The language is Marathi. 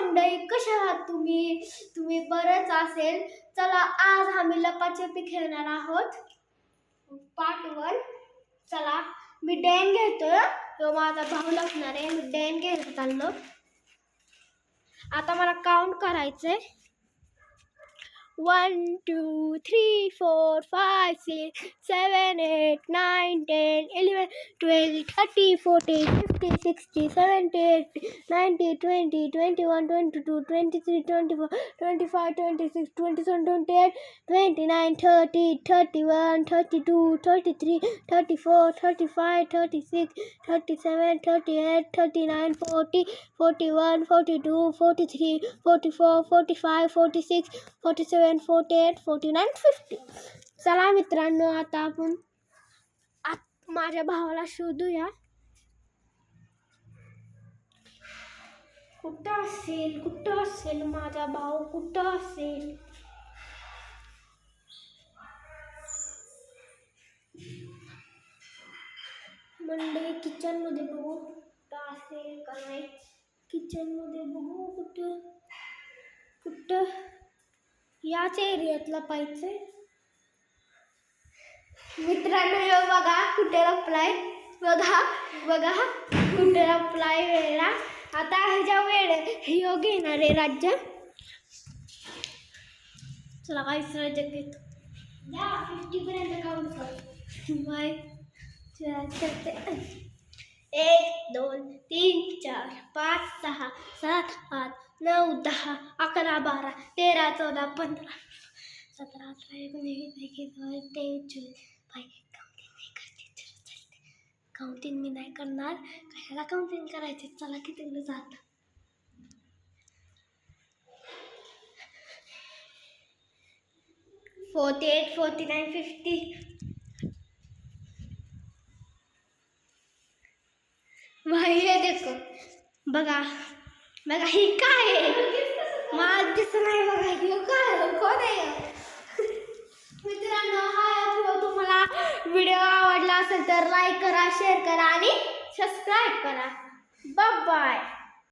मंडळी, कशा आहात तुम्ही बरंच असेल. चला, आज आम्ही लपाछपी खेळणार आहोत. पार्ट 1. चला, मी डॅन घेतोय. तो माझा भाऊ लपणार आहे. मी डॅन घ्यायला चाललो. आता मला काउंट करायचंय. 1 2 3 4 5 6 7 8 9 10 11 12 13 14 15 16 17 18 19 20 21 22 23 24 25 26 27 28 29 30 31 32 33 34 35 36 37 38 39 40 41 42 43 44 45 46 47 48 49 50. चला मित्रांनो, आता आपण माझ्या भावाला शोधूया. कुठं असेल माझा भाऊ, कुठं असेल. मंडळी, किचन मध्ये बघू कुठं असेल का नाही. किचन मध्ये बघू कुठं याच एरियातला पाहिजे. मित्रांनो, बघा कुठे लपलाय. बघा कुठे लपलाय वेळा. आता ह्याच्या वेळ ह्यो घेणार आहे राज्य. चला, काहीच राज्य घेतो. 50 पर्यंत काउंट कर. बाय. 1 2 3 4 5 6 7 8 9 10 11 12 13 14 15 17 18 19 20 21 काउंटिंग मी नाही करणार. कशाला काउंटिंग करायचे. चला, किती जात. $48 $49 $50. भाई, हे देखो. बघा ही काय आहे. मला दिसत नाही. बघा हे काय, कोण आहे. मित्रांनो, हा तुम्हाला व्हिडिओ आवडला असेल तर लाईक करा, शेअर करा आणि सबस्क्राईब करा. Bye bye.